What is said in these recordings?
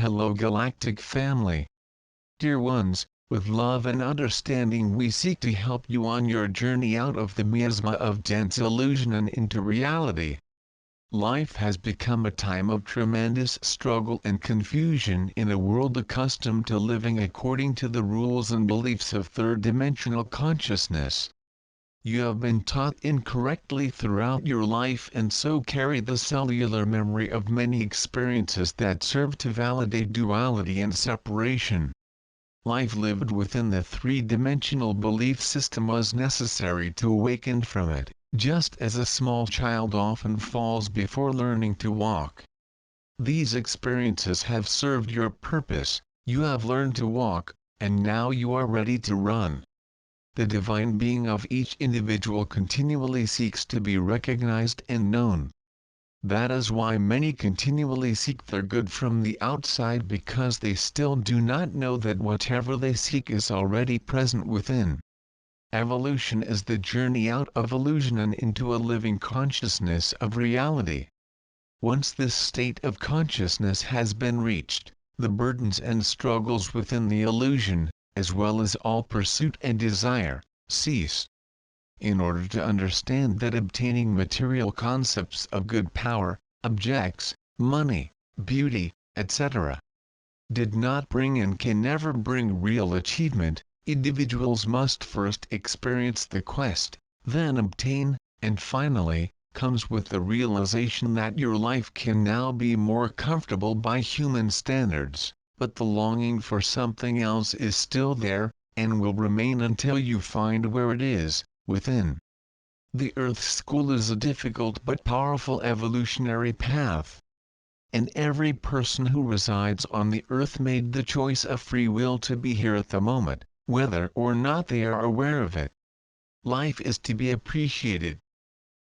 Hello Galactic family. Dear ones, with love and understanding we seek to help you on your journey out of the miasma of dense illusion and into reality. Life has become a time of tremendous struggle and confusion in a world accustomed to living according to the rules and beliefs of third-dimensional consciousness. You have been taught incorrectly throughout your life and so carry the cellular memory of many experiences that serve to validate duality and separation. Life lived within the three-dimensional belief system was necessary to awaken from it, just as a small child often falls before learning to walk. These experiences have served your purpose, you have learned to walk, and now you are ready to run. The divine being of each individual continually seeks to be recognized and known. That is why many continually seek their good from the outside because they still do not know that whatever they seek is already present within. Evolution is the journey out of illusion and into a living consciousness of reality. Once this state of consciousness has been reached, the burdens and struggles within the illusion, as well as all pursuit and desire, cease. In order to understand that obtaining material concepts of good power, objects, money, beauty, etc., did not bring and can never bring real achievement, individuals must first experience the quest, then obtain, and finally, comes with the realization that your life can now be more comfortable by human standards. But the longing for something else is still there, and will remain until you find where it is, within. The Earth School is a difficult but powerful evolutionary path. And every person who resides on the Earth made the choice of free will to be here at the moment, whether or not they are aware of it. Life is to be appreciated.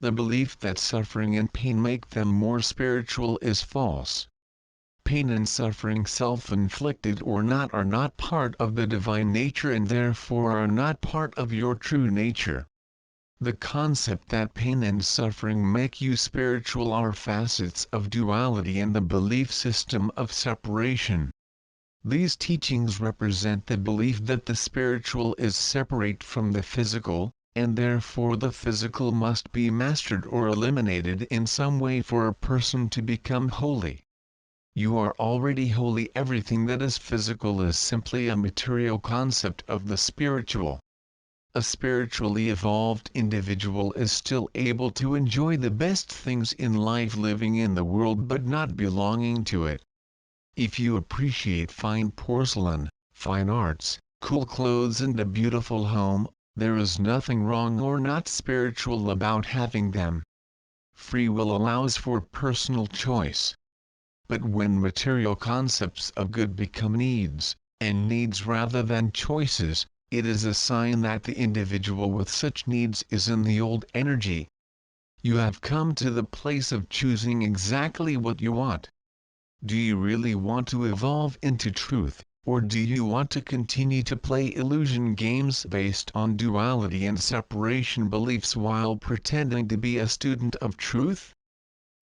The belief that suffering and pain make them more spiritual is false. Pain and suffering, self-inflicted or not, are not part of the divine nature and therefore are not part of your true nature. The concept that pain and suffering make you spiritual are facets of duality and the belief system of separation. These teachings represent the belief that the spiritual is separate from the physical, and therefore the physical must be mastered or eliminated in some way for a person to become holy. You are already holy. Everything that is physical is simply a material concept of the spiritual. A spiritually evolved individual is still able to enjoy the best things in life, living in the world but not belonging to it. If you appreciate fine porcelain, fine arts, cool clothes and a beautiful home, there is nothing wrong or not spiritual about having them. Free will allows for personal choice. But when material concepts of good become needs, and needs rather than choices, it is a sign that the individual with such needs is in the old energy. You have come to the place of choosing exactly what you want. Do you really want to evolve into truth, or do you want to continue to play illusion games based on duality and separation beliefs while pretending to be a student of truth?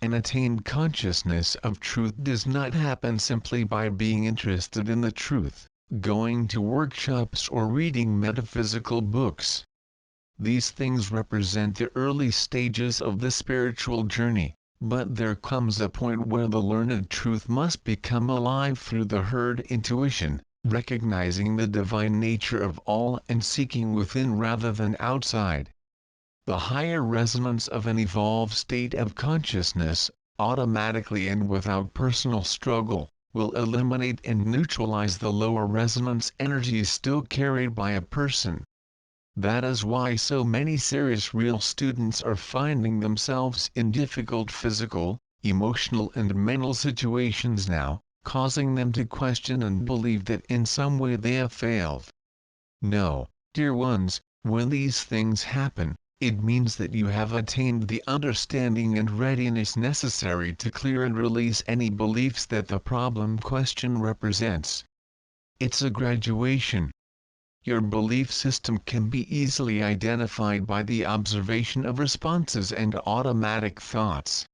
An attained consciousness of truth does not happen simply by being interested in the truth, going to workshops or reading metaphysical books. These things represent the early stages of the spiritual journey, but there comes a point where the learned truth must become alive through the herd intuition, recognizing the divine nature of all and seeking within rather than outside. The higher resonance of an evolved state of consciousness, automatically and without personal struggle, will eliminate and neutralize the lower resonance energies still carried by a person. That is why so many serious real students are finding themselves in difficult physical, emotional and mental situations now, causing them to question and believe that in some way they have failed. No, dear ones, when these things happen, it means that you have attained the understanding and readiness necessary to clear and release any beliefs that the problem question represents. It's a graduation. Your belief system can be easily identified by the observation of responses and automatic thoughts.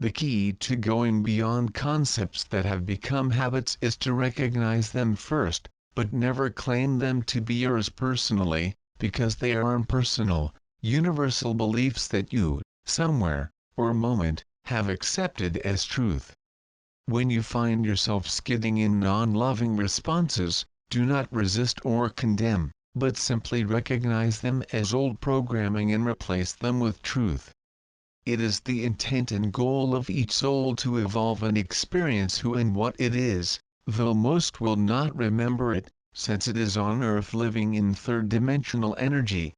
The key to going beyond concepts that have become habits is to recognize them first, but never claim them to be yours personally, because they are impersonal, universal beliefs that you, somewhere, or moment, have accepted as truth. When you find yourself skidding in non-loving responses, do not resist or condemn, but simply recognize them as old programming and replace them with truth. It is the intent and goal of each soul to evolve and experience who and what it is, though most will not remember it, since it is on Earth living in third-dimensional energy.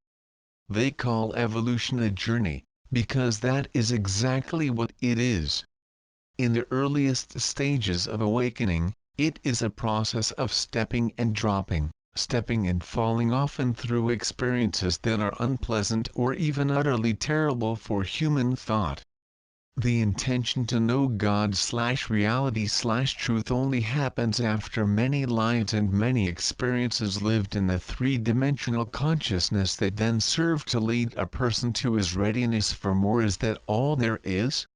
They call evolution a journey, because that is exactly what it is. In the earliest stages of awakening, it is a process of stepping and dropping, stepping and falling often through experiences that are unpleasant or even utterly terrible for human thought. The intention to know God/reality/truth only happens after many lives and many experiences lived in the three-dimensional consciousness that then serve to lead a person to his readiness for more. Is that all there is?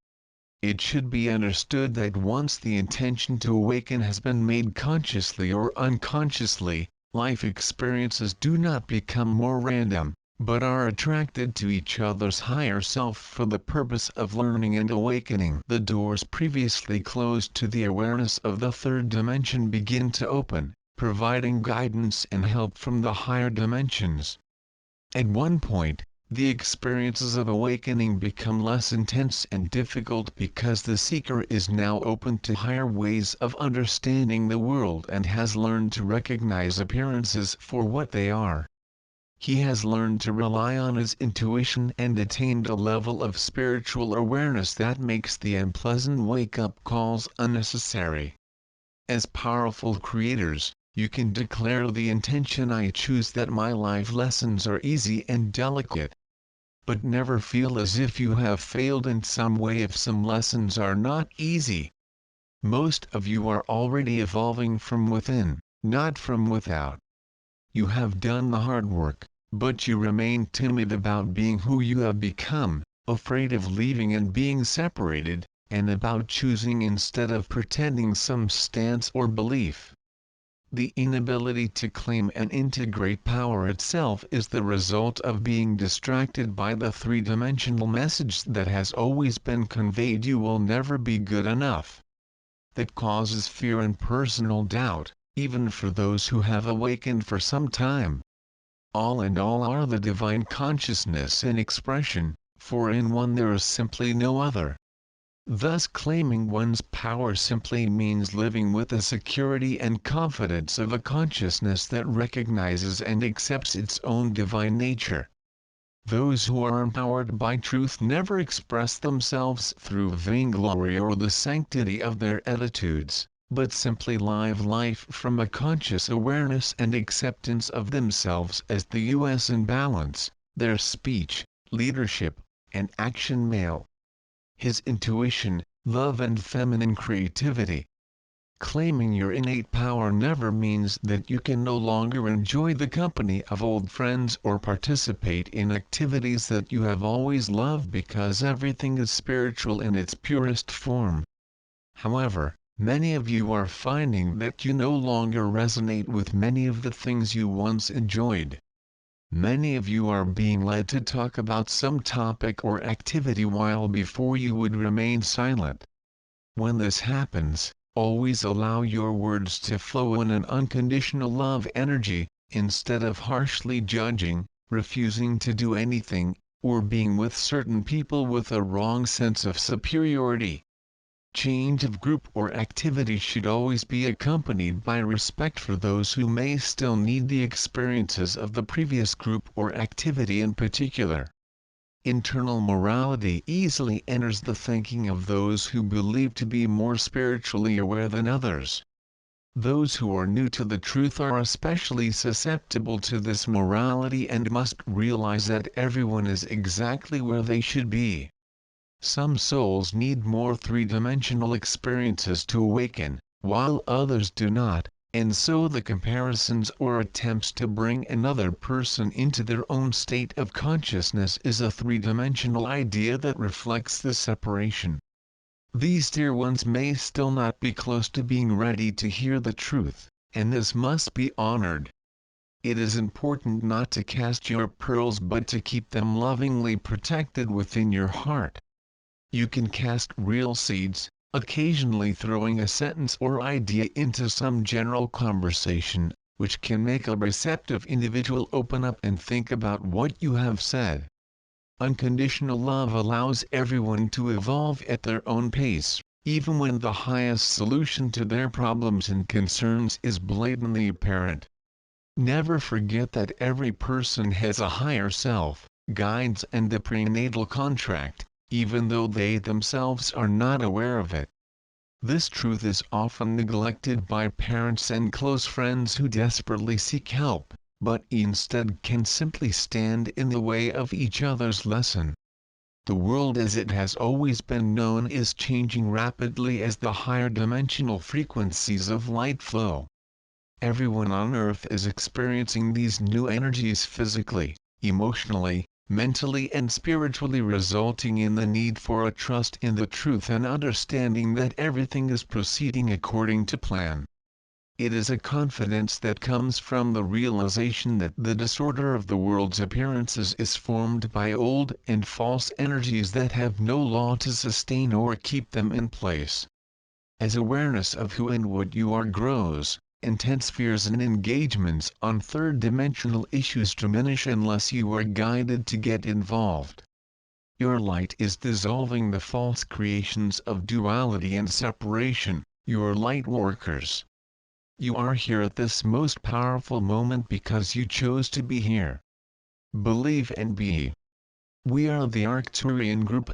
It should be understood that once the intention to awaken has been made consciously or unconsciously, life experiences do not become more random, but are attracted to each other's higher self for the purpose of learning and awakening. The doors previously closed to the awareness of the third dimension begin to open, providing guidance and help from the higher dimensions. At one point, the experiences of awakening become less intense and difficult because the seeker is now open to higher ways of understanding the world and has learned to recognize appearances for what they are. He has learned to rely on his intuition and attained a level of spiritual awareness that makes the unpleasant wake-up calls unnecessary. As powerful creators, you can declare the intention: I choose that my life lessons are easy and delicate. But never feel as if you have failed in some way if some lessons are not easy. Most of you are already evolving from within, not from without. You have done the hard work, but you remain timid about being who you have become, afraid of leaving and being separated, and about choosing instead of pretending some stance or belief. The inability to claim and integrate power itself is the result of being distracted by the three-dimensional message that has always been conveyed: you will never be good enough. That causes fear and personal doubt, even for those who have awakened for some time. All and all are the divine consciousness in expression, for in one there is simply no other. Thus claiming one's power simply means living with the security and confidence of a consciousness that recognizes and accepts its own divine nature. Those who are empowered by truth never express themselves through vainglory or the sanctity of their attitudes, but simply live life from a conscious awareness and acceptance of themselves as the US in balance, their speech, leadership, and action male. His intuition, love and feminine creativity. Claiming your innate power never means that you can no longer enjoy the company of old friends or participate in activities that you have always loved, because everything is spiritual in its purest form. However, many of you are finding that you no longer resonate with many of the things you once enjoyed. Many of you are being led to talk about some topic or activity while before you would remain silent. When this happens, always allow your words to flow in an unconditional love energy, instead of harshly judging, refusing to do anything, or being with certain people with a wrong sense of superiority. Change of group or activity should always be accompanied by respect for those who may still need the experiences of the previous group or activity in particular. Internal morality easily enters the thinking of those who believe to be more spiritually aware than others. Those who are new to the truth are especially susceptible to this morality and must realize that everyone is exactly where they should be. Some souls need more three-dimensional experiences to awaken, while others do not, and so the comparisons or attempts to bring another person into their own state of consciousness is a three-dimensional idea that reflects the separation. These dear ones may still not be close to being ready to hear the truth, and this must be honored. It is important not to cast your pearls but to keep them lovingly protected within your heart. You can cast real seeds, occasionally throwing a sentence or idea into some general conversation, which can make a receptive individual open up and think about what you have said. Unconditional love allows everyone to evolve at their own pace, even when the highest solution to their problems and concerns is blatantly apparent. Never forget that every person has a higher self, guides and the prenatal contract, even though they themselves are not aware of it. This truth is often neglected by parents and close friends who desperately seek help, but instead can simply stand in the way of each other's lesson. The world as it has always been known is changing rapidly as the higher dimensional frequencies of light flow. Everyone on Earth is experiencing these new energies physically, emotionally, mentally and spiritually, resulting in the need for a trust in the truth and understanding that everything is proceeding according to plan. It is a confidence that comes from the realization that the disorder of the world's appearances is formed by old and false energies that have no law to sustain or keep them in place. As awareness of who and what you are grows, intense fears and engagements on third-dimensional issues diminish unless you are guided to get involved. Your light is dissolving the false creations of duality and separation, your light workers. You are here at this most powerful moment because you chose to be here. Believe and be. We are the Arcturian group,